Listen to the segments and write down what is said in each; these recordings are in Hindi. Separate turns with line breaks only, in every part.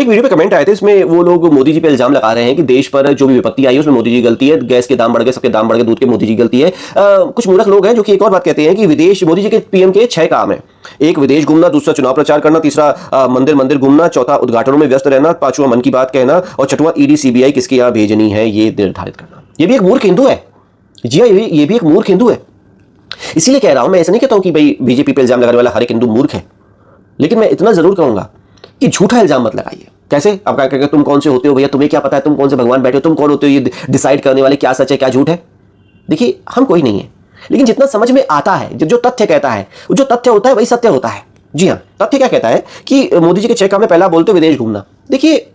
एक वीडियो पे कमेंट आए थे, इसमें वो लोग मोदी जी पे इल्जाम लगा रहे हैं कि देश पर जो भी विपत्ति आई है उसमें मोदी जी की गलती है, गैस के दाम बढ़ गए, सबके दाम बढ़ गए, दूध के मोदी जी की गलती है। कुछ मूर्ख लोग हैं जो कि एक और बात कहते हैं कि विदेश, मोदी जी के पीएम के 6 काम है। एक विदेश घूमना, दूसरा चुनाव प्रचार करना, तीसरा मंदिर मंदिर घूमना, चौथा उद्घाटनों में व्यस्त रहना, पांचवा मन की बात कहना और छठवां ईडी सीबीआई किसके यहाँ भेजनी है ये निर्धारित करना। ये भी एक मूर्ख हिंदू है। जी हाँ, ये भी एक मूर्ख हिंदू है। इसीलिए कह रहा हूं, मैं ऐसा नहीं कहता हूं कि भाई बीजेपी पे इल्जाम लगाने वाला हर एक हिंदू मूर्ख है, लेकिन मैं इतना जरूर कहूंगा कि झूठा इल्जाम मत लगाइए। कैसे? आप क्या कहेंगे, तुम कौन से होते हो भैया, तुम्हें क्या पता है तुम कौन से भगवान बैठे हो, तुम कौन होते हो ये डिसाइड करने वाले क्या सच है क्या झूठ है। देखिए, हम कोई नहीं है, लेकिन जितना समझ में आता है, जो तथ्य कहता है, जो तथ्य होता है वही सत्य होता है। जी हाँ, तथ्य क्या कहता है कि मोदी जी के 6 काम में पहला बोलते विदेश घूमना। देखिए,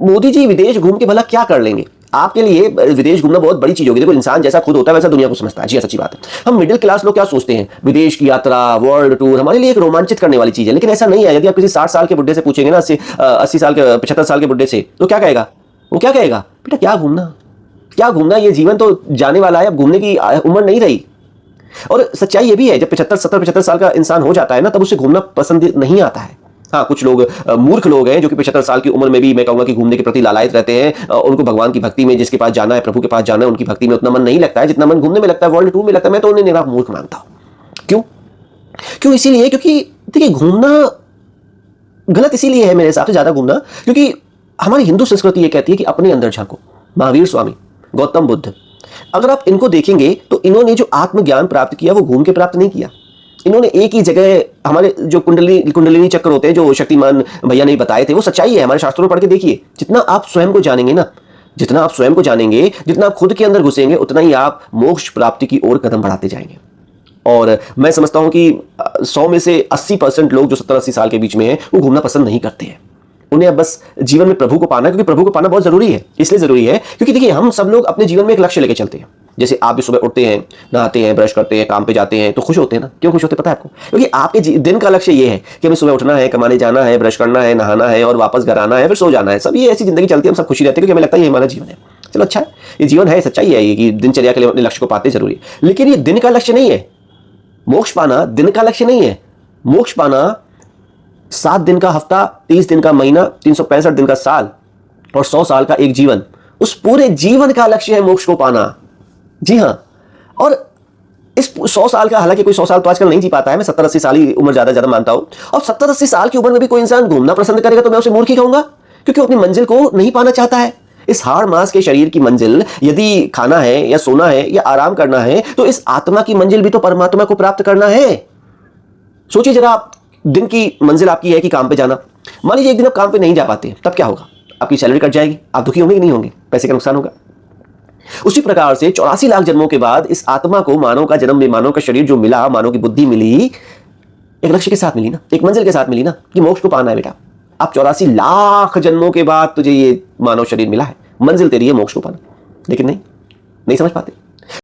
मोदी जी विदेश घूम के भला क्या कर लेंगे? आपके लिए विदेश घूमना बहुत बड़ी चीज होगी। देखो, इंसान जैसा खुद होता है वैसा दुनिया को समझता है। जी, सच्ची बात है। हम मिडिल क्लास लोग क्या सोचते हैं, विदेश की यात्रा, वर्ल्ड टूर हमारे लिए एक रोमांचित करने वाली चीज है, लेकिन ऐसा नहीं है। यदि आप किसी 60 साल के बुढ़े से पूछेंगे ना, 80 साल के, 75 साल के बुढ़े से, तो क्या कहेगा? वो क्या कहेगा, बेटा क्या घूमना, क्या घूमना, ये जीवन तो जाने वाला है, अब घूमने की उम्र नहीं रही। और सच्चाई ये भी है, जब 75 साल का इंसान हो जाता है ना, तब उसे घूमना पसंद नहीं आता है। हाँ, कुछ लोग मूर्ख लोग हैं जो कि 75 साल की उम्र में भी मैं कहूंगा कि घूमने के प्रति लालायित रहते हैं। उनको भगवान की भक्ति में, जिसके पास जाना है, प्रभु के पास जाना है, उनकी भक्ति में उतना मन नहीं लगता है जितना मन घूमने में लगता है, वर्ल्ड टूर में लगता है। मैं तो उन्हें निरा मूर्ख मानता हूं। क्यों? इसीलिए क्योंकि देखिए, घूमना गलत इसीलिए है मेरे हिसाब से ज्यादा घूमना, क्योंकि हमारी हिंदू संस्कृति ये कहती है कि अपने अंदर झांको। महावीर स्वामी, गौतम बुद्ध, अगर आप इनको देखेंगे तो इन्होंने जो आत्मज्ञान प्राप्त किया वो घूम के प्राप्त नहीं किया। इन्होंने एक ही जगह, हमारे जो कुंडलिनी चक्र होते हैं जो शक्तिमान भैया ने बताए थे, वो सच्चाई है। हमारे शास्त्रों में पढ़ के देखिए, जितना आप स्वयं को जानेंगे ना, जितना आप स्वयं को जानेंगे, जितना आप खुद के अंदर घुसेंगे, उतना ही आप मोक्ष प्राप्ति की ओर कदम बढ़ाते जाएंगे। और मैं समझता हूं कि 100 में से 80% लोग जो 70-80 साल के बीच में हैं, वो घूमना पसंद नहीं करते हैं। उन्हें अब बस जीवन में प्रभु को पाना है, क्योंकि प्रभु को पाना बहुत जरूरी है। इसलिए जरूरी है क्योंकि देखिए, हम सब लोग अपने जीवन में एक लक्ष्य लेके चलते हैं। जैसे आप भी सुबह उठते हैं, नहाते हैं, ब्रश करते हैं, काम पे जाते हैं, तो खुश होते हैं ना। क्यों खुश होते हैं पता है आपको? क्योंकि आपके दिन का लक्ष्य ये है कि हमें सुबह उठना है, कमाने जाना है, ब्रश करना है, नहाना है और वापस घर आना है, फिर सो जाना है। सब ये ऐसी जिंदगी चलती है, हम सब खुशी रहते हैं, क्योंकि हमें लगता है ये हमारा जीवन है। चलो अच्छा है, ये जीवन है, सच्चाई है ये कि दिनचर्या के लिए अपने लक्ष्य को पाते जरूरी है, लेकिन ये दिन का लक्ष्य नहीं है। मोक्ष पाना दिन का लक्ष्य नहीं है। मोक्ष पाना 7 दिन का हफ्ता, 30 दिन का महीना, 365 दिन का साल और 100 साल का एक जीवन, उस पूरे जीवन का लक्ष्य है मोक्ष को पाना। जी हां, और इस 100 साल का, हालांकि कोई 100 साल तो आजकल नहीं जी पाता है, मैं 70-80 साल की उम्र ज्यादा मानता हूं। और 70-80 साल की उम्र में भी कोई इंसान घूमना पसंद करेगा तो मैं उसे मूर्ख ही कहूंगा, क्योंकि वो अपनी मंजिल को नहीं पाना चाहता है। इस हाड़ मांस के शरीर की मंजिल यदि खाना है या सोना है या आराम करना है, तो इस आत्मा की मंजिल भी तो परमात्मा को प्राप्त करना है। सोचिए जरा, आप दिन की मंजिल आपकी है कि काम पे जाना। मान लीजिए एक दिन आप काम पे नहीं जा पाते, तब क्या होगा? आपकी सैलरी कट जाएगी, आप दुखी होंगे कि नहीं होंगे? पैसे का नुकसान होगा। उसी प्रकार से 84 लाख जन्मों के बाद इस आत्मा को, मानव का जन्म में, मानव का शरीर जो मिला, मानव की बुद्धि मिली, एक लक्ष्य के साथ मिली ना, एक मंजिल के साथ मिली ना, कि मोक्ष को पाना है बेटा। अब 84 लाख जन्मों के बाद तुझे ये मानव शरीर मिला है, मंजिल तेरी है मोक्ष को पाना। लेकिन नहीं समझ पाते।